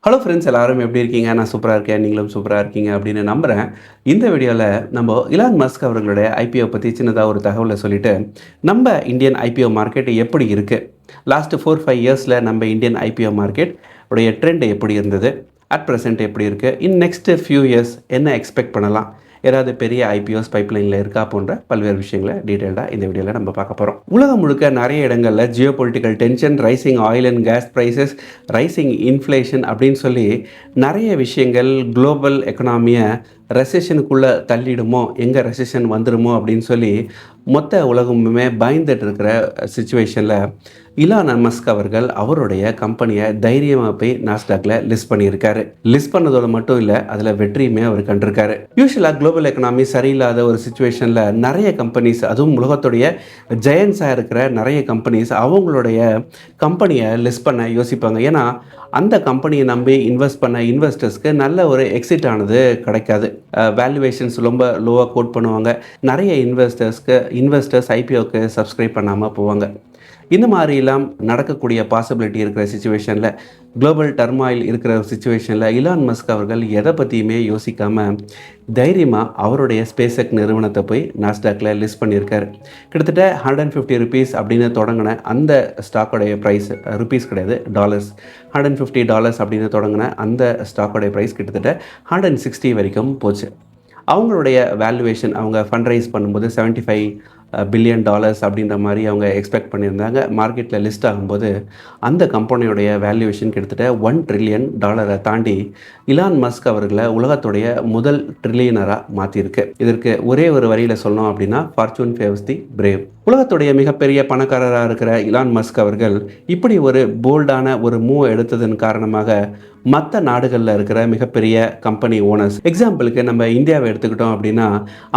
Hello friends, எல்லாரும் எப்படி இருக்கீங்க? நான் சூப்பராக இருக்கேன். நீங்களும் சூப்பராக இருக்கீங்க அப்படின்னு நம்புகிறேன். இந்த வீடியோவில் நம்ம இலான் மஸ்க் அவர்களுடைய ஐபிஓ பற்றி சின்னதாக ஒரு தகவலை சொல்லிவிட்டு, நம்ம இந்தியன் ஐபிஓ மார்க்கெட் எப்படி இருக்குது, லாஸ்ட்டு 4-5 இயர்ஸில் நம்ம இந்தியன் ஐபிஓ மார்க்கெட் உடைய ட்ரெண்ட் எப்படி இருந்தது, அட் ப்ரெசென்ட் எப்படி இருக்குது, இன் நெக்ஸ்ட் ஃபியூ இயர்ஸ் என்ன எக்ஸ்பெக்ட் பண்ணலாம், ஏதாவது பெரிய ஐபிஓஸ் பைப்லைனில் இருக்கா போன்ற பல்வேறு விஷயங்களை டீட்டெயில்டாக இந்த வீடியோவில் நம்ம பார்க்க போகிறோம். உலகம் முழுக்க நிறைய இடங்களில் geopolitical tension, rising oil and gas prices, rising inflation அப்படின்னு சொல்லி நிறைய விஷயங்கள் குளோபல் எக்கனாமியை ரெசெஷனுக்குள்ளே தள்ளிடுமோ, எங்கே ரெசெஷன் வந்துடுமோ அப்படின்னு சொல்லி மொத்த உலகமுமே பயந்துட்டு இருக்கிற சுச்சுவேஷனில் இலான் மஸ்க் அவர்கள் அவருடைய கம்பெனியை தைரியமாக போய் நாஸ்டாக்ல லிஸ்ட் பண்ணியிருக்காரு. லிஸ்ட் பண்ணதோடு மட்டும் இல்லை, அதில் வெற்றியுமே அவர் கண்டிருக்காரு. யூஸ்வலாக குளோபல் எக்கனாமி சரியில்லாத ஒரு சுச்சுவேஷனில் நிறைய கம்பெனிஸ், அதுவும் உலகத்துடைய ஜெயன்ஸாக இருக்கிற நிறைய கம்பெனிஸ் அவங்களுடைய கம்பெனியை லிஸ்ட் பண்ண யோசிப்பாங்க. ஏன்னா அந்த கம்பெனியை நம்பி இன்வெஸ்ட் பண்ண இன்வெஸ்டர்ஸ்க்கு நல்ல ஒரு எக்ஸிட் ஆனது கிடைக்காது. வேல்யூவேஷன்ஸ் ரொம்ப லோவாக கோட் பண்ணுவாங்க. நிறைய இன்வெஸ்டர்ஸ் ஐபிஓக்கு சப்ஸ்கிரைப் பண்ணாமல் போவாங்க. இந்த மாதிரிலாம் நடக்கக்கூடிய பாசிபிலிட்டி இருக்கிற சுச்சுவேஷனில், குளோபல் டர்மாயில் இருக்கிற சுச்சுவேஷனில் இலான் மஸ்க் அவர்கள் எதை பற்றியுமே யோசிக்காமல் தைரியமாக அவருடைய ஸ்பேஸ்எக் நிறுவனத்தை போய் நாஸ்டாக்ல லிஸ்ட் பண்ணியிருக்காரு. கிட்டத்தட்ட $150 அப்படின்னு தொடங்கின அந்த ஸ்டாக்கோடைய ப்ரைஸ், ருபீஸ் கிடையாது, டாலர்ஸ், $150 அப்படின்னு தொடங்கின அந்த ஸ்டாக்கோடைய ப்ரைஸ் கிட்டத்தட்ட 160 வரைக்கும் போச்சு. அவங்களுடைய வேல்யூவேஷன், அவங்க ஃபண்ட் ரைஸ் பண்ணும்போது $75 பில்லியன் அப்படின்ற மாதிரி அவங்க எக்ஸ்பெக்ட் பண்ணியிருந்தாங்க. மார்க்கெட்டில் லிஸ்ட் ஆகும்போது அந்த கம்பெனியோடைய வேல்யூவேஷன் கிட்டத்தட்ட $1 ட்ரில்லியன் தாண்டி இலான் மஸ்க் அவர்களை உலகத்துடைய முதல் ட்ரில்லியனராக மாற்றிருக்கு. இதற்கு ஒரே ஒரு வரியில் சொல்லணும் அப்படின்னா, ஃபார்ச்சூன் ஃபேவர்ஸ் தி பிரேவ். உலகத்துடைய மிகப்பெரிய பணக்காரராக இருக்கிற இலான் மஸ்க் அவர்கள் இப்படி ஒரு போல்டான ஒரு மூவ் எடுத்ததன் காரணமாக மற்ற நாடுகளில் இருக்கிற மிகப்பெரிய கம்பெனி ஓனர்ஸ், எக்ஸாம்பிளுக்கு நம்ம இந்தியாவை எடுத்துக்கிட்டோம் அப்படின்னா,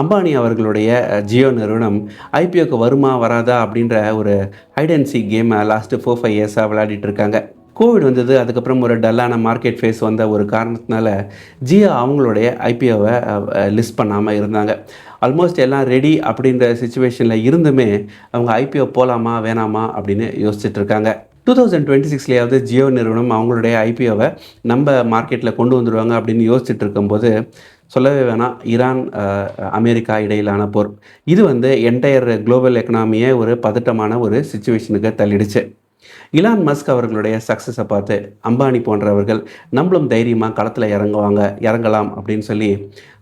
அம்பானி அவர்களுடைய ஜியோ நிறுவனம் ஐபிஓக்கு வருமா வராதா அப்படின்ற ஒரு ஹைட் அண்ட் சீக் கேமை லாஸ்ட்டு 4-5 இயர்ஸாக விளையாடிட்டு இருக்காங்க. கோவிட் வந்தது, அதுக்கப்புறம் ஒரு டல்லான மார்க்கெட் ஃபேஸ் வந்த ஒரு காரணத்தினால ஜியோ அவங்களுடைய ஐபிஓவை லிஸ்ட் பண்ணாமல் இருந்தாங்க. ஆல்மோஸ்ட் எல்லாம் ரெடி அப்படின்ற சுச்சுவேஷனில் இருந்துமே அவங்க ஐபிஓ போகலாமா வேணாமா அப்படின்னு யோசிச்சுட்டு இருக்காங்க. 2026 ஜியோ நிறுவனம் அவங்களுடைய ஐபிஓவை நம்ம மார்க்கெட்டில் கொண்டு வந்துடுவாங்க அப்படின்னு யோசிச்சுட்டு இருக்கும்போது, சொல்லவே வேணாம், ஈரான் அமெரிக்கா இடையிலான போர், இது என்டையர் குளோபல் எக்கனாமியை ஒரு பதட்டமான ஒரு சுச்சுவேஷனுக்கு தள்ளிடுச்சு. இலான் மஸ்க் அவர்களுடைய சக்ஸஸை பார்த்து அம்பானி போன்றவர்கள் நம்மளும் தைரியமாக களத்தில் இறங்கலாம் அப்படின்னு சொல்லி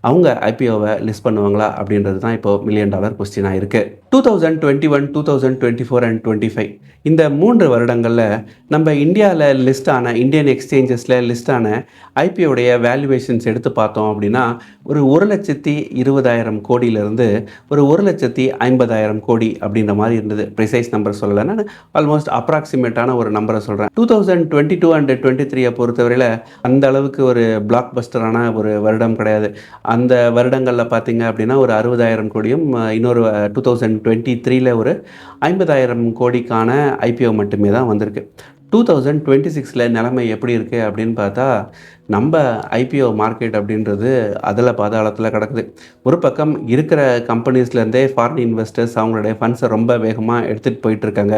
அவங்க ஐபிஓவை லிஸ்ட் பண்ணுவாங்களா அப்படின்றது தான் இப்போது $1 மில்லியன் கொஸ்டினாக இருக்குது. 2021, 2024 அண்ட் 2025 இந்த 3 வருடங்களில் நம்ம இந்தியாவில் லிஸ்டான, இந்தியன் எக்ஸ்சேஞ்சஸில் லிஸ்டான ஐபிஓடைய வேல்யூவேஷன்ஸ் எடுத்து பார்த்தோம் அப்படின்னா, ஒரு 1,20,000 கோடியிலிருந்து ஒரு 1,50,000 கோடி அப்படின்ற மாதிரி இருந்தது. ப்ரிசைஸ் நம்பர் சொல்லலை, நான் ஆல்மோஸ்ட் அப்ராக்சிமேட்டான ஒரு நம்பரை சொல்கிறேன். 2022 அண்ட் 23 பொறுத்தவரையில் அந்த அளவுக்கு ஒரு பிளாக் பஸ்டரான ஒரு வருடம் கிடையாது. அந்த வருடங்களில் பார்த்திங்க அப்படின்னா ஒரு 60,000 கோடியும், இன்னொரு 2023 ஒரு 50,000 கோடிக்கான ஐபிஓ மட்டுமே தான் வந்திருக்கு. 2026 நிலைமை எப்படி இருக்குது அப்படின்னு பார்த்தா, நம்ம ஐபிஓ மார்க்கெட் அப்படின்றது அதில் பாதாளத்தில் கிடக்குது. ஒரு பக்கம் இருக்கிற கம்பெனிஸ்லேருந்தே ஃபாரின் இன்வெஸ்டர்ஸ் அவங்களுடைய ஃபண்ட்ஸை ரொம்ப வேகமாக எடுத்துகிட்டு போயிட்டுருக்காங்க.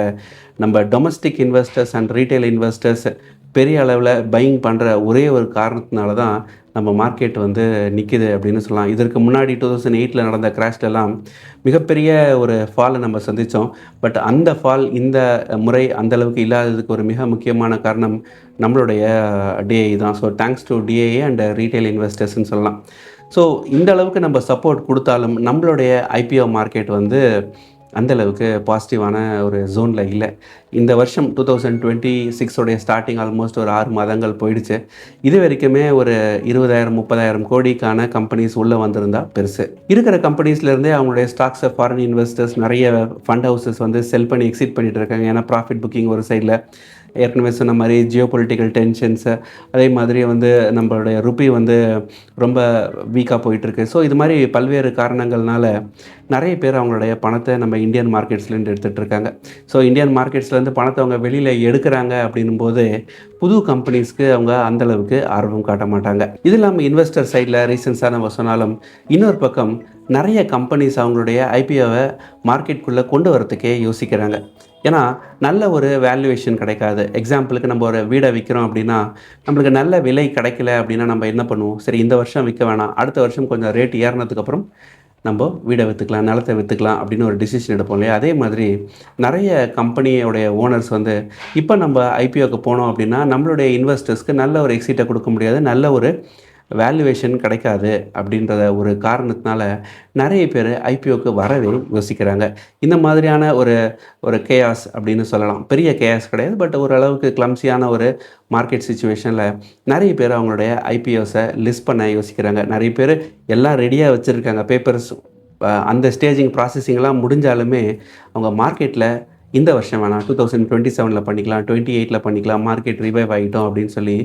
நம்ம domestic investors and retail investors பெரிய அளவில் பையிங் பண்ணுற ஒரே ஒரு காரணத்தினால தான் நம்ம மார்க்கெட் நிற்கிது அப்படின்னு சொல்லலாம். இதற்கு முன்னாடி 2008 நடந்த கிராஷ்லலாம் மிகப்பெரிய ஒரு ஃபாலை நம்ம சந்தித்தோம். பட் அந்த ஃபால் இந்த முறை அந்தளவுக்கு இல்லாததுக்கு ஒரு மிக முக்கியமான காரணம் நம்மளுடைய டிஐ தான். So thanks to DI and retail இன்வெஸ்டர்ஸ்ன்னு சொல்லலாம். ஸோ இந்த அளவுக்கு நம்ம சப்போர்ட் கொடுத்தாலும் நம்மளுடைய ஐபிஓ மார்க்கெட் அந்தளவுக்கு பாசிட்டிவான ஒரு ஜோனில் இல்லை. இந்த வருஷம் 2026 ஸ்டார்டிங் ஆல்மோஸ்ட் ஒரு 6 மாதங்கள் போயிடுச்சு. இது வரைக்குமே ஒரு 20,000-30,000 கோடிக்கான கம்பெனிஸ் உள்ளே வந்திருந்தால் பெருசு. இருக்கிற கம்பெனிஸ்லேருந்தே அவங்களுடைய ஸ்டாக்ஸை ஃபாரின் இன்வெஸ்டர்ஸ், நிறைய ஃபண்ட் ஹவுசஸ் செல் பண்ணி எக்ஸிட் பண்ணிகிட்டு இருக்காங்க. ஏன்னா ப்ராஃபிட் புக்கிங் ஒரு சைடில், ஏற்கனவே சொன்ன மாதிரி ஜியோ பொலிட்டிக்கல் டென்ஷன்ஸு, அதே மாதிரி நம்மளுடைய ருப்பி ரொம்ப வீக்காக போயிட்டுருக்கு. ஸோ இது மாதிரி பல்வேறு காரணங்கள்னால நிறைய பேர் அவங்களுடைய பணத்தை நம்ம இந்தியன் மார்க்கெட்ஸ்லேருந்து எடுத்துகிட்டு இருக்காங்க. ஸோ இந்தியன் மார்க்கெட்ஸ்லேருந்து பணத்தை அவங்க வெளியில் எடுக்கிறாங்க அப்படின்னும்போது புது கம்பெனிஸ்க்கு அவங்க அந்தளவுக்கு ஆர்வம் காட்ட மாட்டாங்க. இது இல்லாமல் இன்வெஸ்டர் சைடில் ரீசன்ஸாக நம்ம சொன்னாலும், இன்னொரு பக்கம் நிறைய கம்பெனிஸ் அவங்களுடைய ஐபிஓவை மார்க்கெட்டுக்குள்ளே கொண்டு வரத்துக்கே யோசிக்கிறாங்க. ஏன்னா நல்ல ஒரு வேல்யூவேஷன் கிடைக்காது. எக்ஸாம்பிளுக்கு நம்ம ஒரு வீடை விற்கிறோம் அப்படின்னா, நம்மளுக்கு நல்ல விலை கிடைக்கல அப்படின்னா நம்ம என்ன பண்ணுவோம்? சரி இந்த வருஷம் விற்க வேணாம், அடுத்த வருஷம் கொஞ்சம் ரேட் ஏறினதுக்கப்புறம் நம்ம வீடை விற்றுக்கலாம், நிலத்தை விற்றுக்கலாம் அப்படின்னு ஒரு டிசிஷன் எடுப்போம் இல்லையா? அதே மாதிரி நிறைய கம்பெனியோடைய ஓனர்ஸ் வந்து இப்போ நம்ம ஐபிஓக்கு போனோம் அப்படின்னா நம்மளுடைய இன்வெஸ்டர்ஸ்க்கு நல்ல ஒரு எக்ஸிட்டை கொடுக்க முடியாது, நல்ல ஒரு வேல்யூவேஷன் கிடைக்காது அப்படின்றத ஒரு காரணத்தினால நிறைய பேர் ஐபிஓக்கு வரவே யோசிக்கிறாங்க. இந்த மாதிரியான ஒரு ஒரு கேயாஸ் அப்படின்னு சொல்லலாம். பெரிய கேயாஸ் கிடையாது, பட் ஓரளவுக்கு கிளம்ஸியான ஒரு மார்க்கெட் சிச்சுவேஷனில் நிறைய பேர் அவங்களுடைய ஐபிஓஸை லிஸ்ட் பண்ண யோசிக்கிறாங்க. நிறைய பேர் எல்லாம் ரெடியாக வச்சுருக்காங்க பேப்பர்ஸ். அந்த ஸ்டேஜிங் ப்ராசஸிங்லாம் முடிஞ்சாலுமே அவங்க மார்க்கெட்டில் இந்த வருஷம் வேணாம், 2027 பண்ணிக்கலாம், 28 பண்ணிக்கலாம், மார்க்கெட் ரிவைவ் ஆகிட்டோம் அப்படின்னு சொல்லி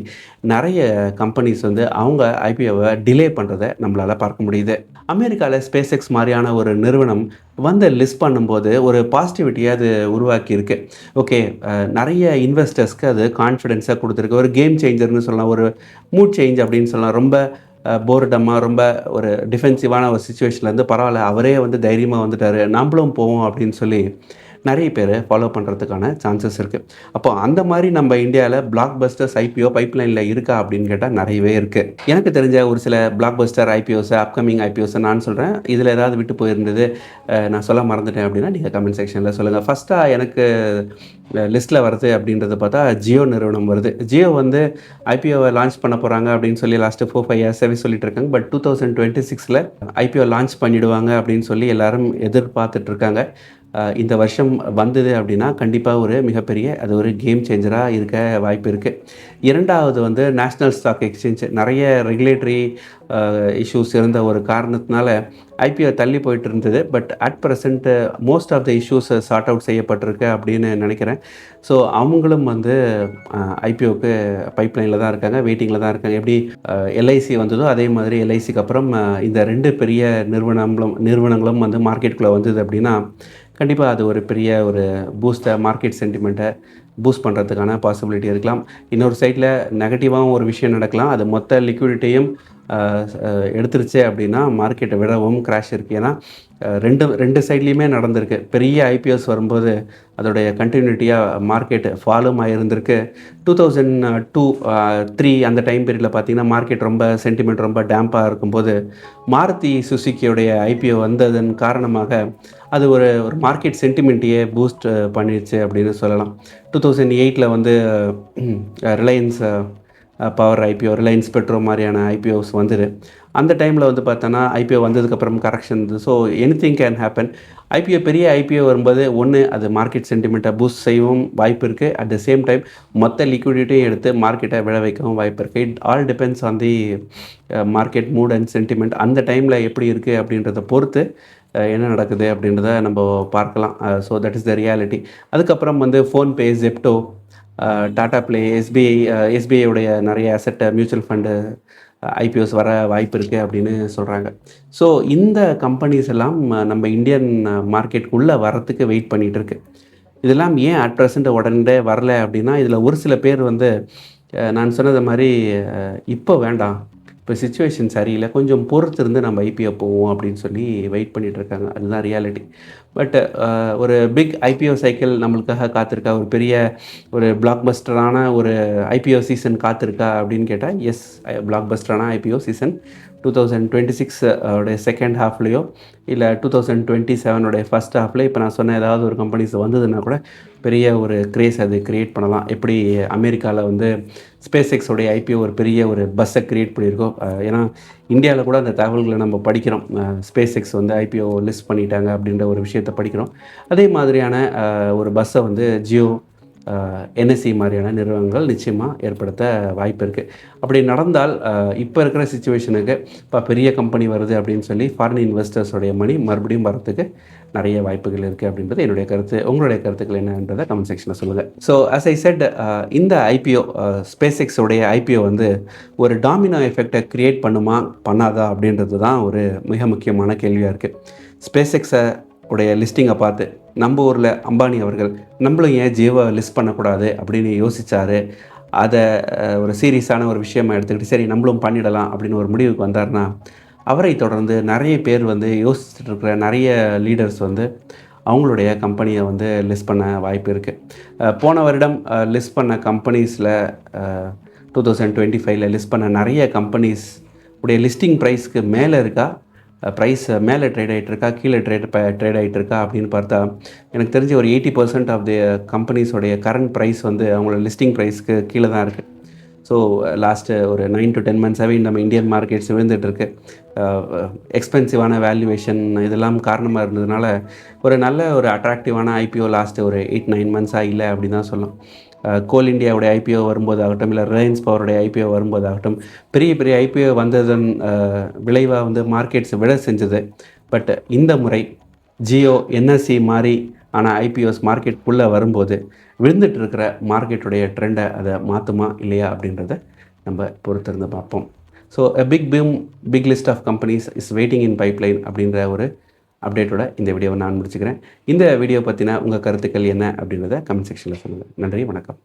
நிறைய கம்பெனிஸ் வந்து அவங்க ஐபிஓவை டிலே பண்ணுறதை நம்மளால் பார்க்க முடியுது. அமெரிக்காவில் ஸ்பேஸ் எக்ஸ் மாதிரியான ஒரு நிறுவனம் வந்து லிஸ்ட் பண்ணும்போது ஒரு பாசிட்டிவிட்டியை அது உருவாக்கியிருக்கு. ஓகே, நிறைய இன்வெஸ்டர்ஸ்க்கு அது கான்ஃபிடென்ஸாக கொடுத்துருக்கு. ஒரு கேம் சேஞ்சர்னு சொல்லலாம், ஒரு மூட் சேஞ்ச் அப்படின்னு சொல்லலாம். ரொம்ப போர்டமாக ரொம்ப ஒரு டிஃபென்சிவான ஒரு சிச்சுவேஷன்லேருந்து பரவாயில்ல அவரே வந்து தைரியமாக வந்துட்டார், நம்மளும் போவோம் அப்படின்னு சொல்லி நிறைய பேர் ஃபாலோ பண்ணுறதுக்கான சான்சஸ் இருக்குது. அப்போ அந்த மாதிரி நம்ம இந்தியாவில் பிளாக் பஸ்டர்ஸ் ஐபிஓ பைப்லைனில் இருக்கா அப்படின்னு கேட்டால் நிறையவே இருக்குது. எனக்கு தெரிஞ்ச ஒரு சில பிளாக் பஸ்டர் ஐபிஓஸை, அப்கமிங் ஐபிஓஸை நான் சொல்கிறேன். இதில் ஏதாவது விட்டு போயிருந்தது நான் சொல்ல மறந்துட்டேன் அப்படின்னா நீங்கள் கமெண்ட் செக்ஷனில் சொல்லுங்கள். ஃபஸ்ட்டாக எனக்கு லிஸ்ட்டில் வருது அப்படின்றத பார்த்தா ஜியோ நிறுவனம் வருது. ஜியோ வந்து ஐபிஓவை லான்ச் பண்ண போகிறாங்க அப்படின்னு சொல்லி லாஸ்ட்டு 4-5 இயர்ஸாகவே சொல்லிட்டு இருக்காங்க. பட் 2026 ஐபிஓ லான்ச் பண்ணிவிடுவாங்க அப்படின்னு சொல்லி எல்லாரும் எதிர்பார்த்துட்ருக்காங்க. இந்த வருஷம் வந்தது அப்படின்னா கண்டிப்பாக ஒரு மிகப்பெரிய அது ஒரு கேம் சேஞ்சராக இருக்க வாய்ப்பு இருக்குது. இரண்டாவது வந்து நேஷ்னல் ஸ்டாக் எக்ஸ்சேஞ்ச் நிறைய ரெகுலேட்டரி இஷ்யூஸ் இருந்த ஒரு காரணத்தினால ஐபிஓ தள்ளி போயிட்டு இருந்தது. But at present most of the issues sort out செய்யப்பட்டிருக்கு அப்படின்னு நினைக்கிறேன். ஸோ அவங்களும் வந்து ஐபிஓக்கு பைப்லைனில் தான் இருக்காங்க, வெயிட்டிங்கில் தான் இருக்காங்க. எப்படி எல்ஐசி வந்ததோ அதே மாதிரி எல்ஐசிக்கு அப்புறம் இந்த 2 பெரிய நிறுவனங்களும் வந்து மார்க்கெட்டுக்குள்ளே வந்தது அப்படின்னா கண்டிப்பாக அது ஒரு பெரிய ஒரு மார்க்கெட் சென்டிமெண்ட்டை பூஸ்ட் பண்ணுறதுக்கான பாசிபிலிட்டி இருக்கலாம். இன்னொரு சைடில் நெகட்டிவாகவும் ஒரு விஷயம் நடக்கலாம். அது மொத்த லிக்விடிட்டியும் எடுத்துருச்சு அப்படின்னா மார்க்கெட்டை விடவும் கிராஷ் இருக்குது. ஏன்னா ரெண்டு சைட்லேயுமே நடந்திருக்கு. பெரிய ஐபிஎஸ் வரும்போது அதோடைய கண்டினியூட்டியாக மார்க்கெட் ஃபாலும் ஆகிருந்திருக்கு. 2002-3 அந்த டைம் பீரியடில் பார்த்திங்கன்னா மார்க்கெட் ரொம்ப சென்டிமெண்ட் ரொம்ப டேம்பாக இருக்கும்போது மாருதி சுசுக்கியோடைய ஐபிஓ வந்ததன் காரணமாக அது ஒரு மார்க்கெட் சென்டிமெண்ட்டையே பூஸ்ட் பண்ணிடுச்சு அப்படின்னு சொல்லலாம். 2008 வந்து Reliance power IPO, Reliance petro மாதிரியான ஐபிஓஸ் வந்தது. அந்த டைமில் வந்து பார்த்தோன்னா ஐபிஓ வந்ததுக்கப்புறம் கரெக்ஷன் இருந்தது. So anything can happen. பெரிய ஐபிஓ வரும்போது ஒன்று அது மார்க்கெட் சென்டிமெண்ட்டை பூஸ்ட் செய்யவும் வாய்ப்பு இருக்குது. அட் த சேம் டைம் மொத்த லிக்விடிட்டியும் எடுத்து மார்க்கெட்டை விழ வைக்கவும் வாய்ப்பு இருக்குது. It all depends on the market mood and sentiment. அந்த டைமில் எப்படி இருக்குது அப்படின்றத பொறுத்து என்ன நடக்குது அப்படின்றத நம்ம பார்க்கலாம். So that is the reality. அதுக்கப்புறம் வந்து ஃபோன்பே, ஜெப்டோ, டாடா ப்ளே, எஸ்பிஐயோடைய நிறைய அசெட் மியூச்சுவல் ஃபண்டு ஐபிஓஸ் வர வாய்ப்பு இருக்குது அப்படின்னு சொல்கிறாங்க. ஸோ இந்த கம்பெனிஸ் எல்லாம் நம்ம இந்தியன் மார்க்கெட்டுக்குள்ளே வரத்துக்கு வெயிட் பண்ணிகிட்டு இருக்கு. இதெல்லாம் ஏன் அட் ப்ரெசண்ட் உடனே வரல அப்படின்னா இதில் ஒரு சில பேர் வந்து நான் சொன்னது மாதிரி இப்போ வேண்டாம், இப்போ சிச்சுவேஷன் சரியில்லை, கொஞ்சம் பொறுத்து இருந்து நம்ம ஐபிஓ போவோம் அப்படின்னு சொல்லி வெயிட் பண்ணிகிட்ருக்காங்க. அதுதான் ரியாலிட்டி. பட் ஒரு பிக் ஐபிஓ சைக்கிள் நம்மளுக்காக காத்திருக்கா, ஒரு பெரிய ஒரு பிளாக் பஸ்டரான ஒரு ஐபிஓ சீசன் காத்திருக்கா அப்படின்னு கேட்டால் எஸ், பிளாக் பஸ்டரான ஐபிஓ சீசன் 2026 உடைய செகண்ட் ஹாஃப்லேயோ இல்லை 2027 ஃபஸ்ட் ஹாஃப்லேயோ இப்போ நான் சொன்ன ஏதாவது ஒரு கம்பெனிஸ் வந்ததுன்னா கூட பெரிய ஒரு கிரேஸ் அது க்ரியேட் பண்ணலாம். எப்படி அமெரிக்காவில் வந்து ஸ்பேஸ் எக்ஸோடைய ஐபிஓ ஒரு பெரிய ஒரு பஸ்ஸை க்ரியேட் பண்ணியிருக்கோம். ஏன்னா இந்தியாவில் கூட அந்த தகவல்களை நம்ம படிக்கிறோம். ஸ்பேஸ் எக்ஸ் வந்து ஐபிஓ லிஸ்ட் பண்ணிட்டாங்க அப்படின்ற ஒரு விஷயத்தை படிக்கிறோம். அதே மாதிரியான ஒரு பஸ்ஸை வந்து ஜியோ, என்எஸ்சி மாதிரியான நிறுவனங்கள் நிச்சயமாக ஏற்படுத்த வாய்ப்பு இருக்குது. அப்படி நடந்தால் இப்போ இருக்கிற சிச்சுவேஷனுக்கு இப்போ பெரிய கம்பெனி வருது அப்படின்னு சொல்லி ஃபாரின் இன்வெஸ்டர்ஸோடைய மணி மறுபடியும் வரத்துக்கு நிறைய வாய்ப்புகள் இருக்குது அப்படின்றது என்னுடைய கருத்து. உங்களுடைய கருத்துக்கள் என்னன்றதை கமெண்ட் செக்ஷனில் சொல்லுங்கள். ஸோ அஸ் ஐ செட், இந்த ஐபிஓ ஸ்பேஸ் எக்ஸோடைய ஐபிஓ வந்து ஒரு டாமினோ எஃபெக்டை க்ரியேட் பண்ணுமா பண்ணாதா அப்படின்றது தான் ஒரு மிக முக்கியமான கேள்வியாக இருக்குது. ஸ்பேஸ் எக்ஸை உடைய லிஸ்டிங்கை பார்த்து நம்ம ஊரில் அம்பானி அவர்கள் நம்மளும் ஏன் ஜியோவை லிஸ்ட் பண்ணக்கூடாது அப்படின்னு யோசித்தார். அதை ஒரு சீரியஸான ஒரு விஷயமாக எடுத்துக்கிட்டு சரி நம்மளும் பண்ணிடலாம் அப்படின்னு ஒரு முடிவுக்கு வந்தார்னா அவரை தொடர்ந்து நிறைய பேர் வந்து யோசிச்சுட்டு இருக்கிற நிறைய லீடர்ஸ் வந்து அவங்களுடைய கம்பெனியை வந்து லிஸ்ட் பண்ண வாய்ப்பு இருக்குது. போன வருடம் லிஸ்ட் பண்ண கம்பெனிஸில் 2025ல் லிஸ்ட் பண்ண நிறைய கம்பெனிஸ் உடைய லிஸ்டிங் ப்ரைஸ்க்கு மேலே இருக்கா, ப்ரைஸ் மேலே ட்ரேட் ஆகிட்டுருக்கா, கீழே ட்ரேட் ஆகிட்டுருக்கா அப்படின்னு பார்த்தா எனக்கு தெரிஞ்ச ஒரு 80% ஆஃப் தி கம்பெனிஸோடைய கரண்ட் ப்ரைஸ் வந்து அவங்களோட லிஸ்டிங் ப்ரைஸ்க்கு கீழே தான் இருக்குது. ஸோ லாஸ்ட்டு ஒரு 9 to 10 monthஸாகவே நம்ம இந்தியன் மார்க்கெட்ஸ் விழுந்துட்டுருக்கு. எக்ஸ்பென்சிவான வேல்யூவேஷன் இதெல்லாம் காரணமாக இருந்ததுனால ஒரு நல்ல ஒரு அட்ராக்டிவான ஐபிஓ லாஸ்ட்டு ஒரு 8-9 monthஸாக இல்லை அப்படி தான் சொல்லலாம். கோல் இண்டியாவுடைய ஐபிஓ வரும்போதாகட்டும், இல்லை ரிலையன்ஸ் பவருடைய ஐபிஓ வரும்போதாகட்டும், பெரிய பெரிய ஐபிஓ வந்ததன் விளைவாக வந்து மார்க்கெட்ஸ் விட செஞ்சது. பட் இந்த முறை ஜியோ என்எஸ்சி மாதிரி ஆனால் ஐபிஓஸ் மார்க்கெட்டுக்குள்ளே வரும்போது விழுந்துட்டு இருக்கிற மார்க்கெட்டுடைய ட்ரெண்டை அதை மாற்றுமா இல்லையா அப்படின்றத நம்ம பொறுத்திருந்து பார்ப்போம். So big list of companies is waiting in pipeline அப்படின்ற ஒரு அப்டேட்டோட இந்த வீடியோவை நான் முடிச்சுக்கிறேன். இந்த வீடியோ பற்றின உங்கள் கருத்துக்கள் என்ன அப்படின்றத கமெண்ட் செக்ஷனில் சொல்லுங்கள். நன்றி, வணக்கம்.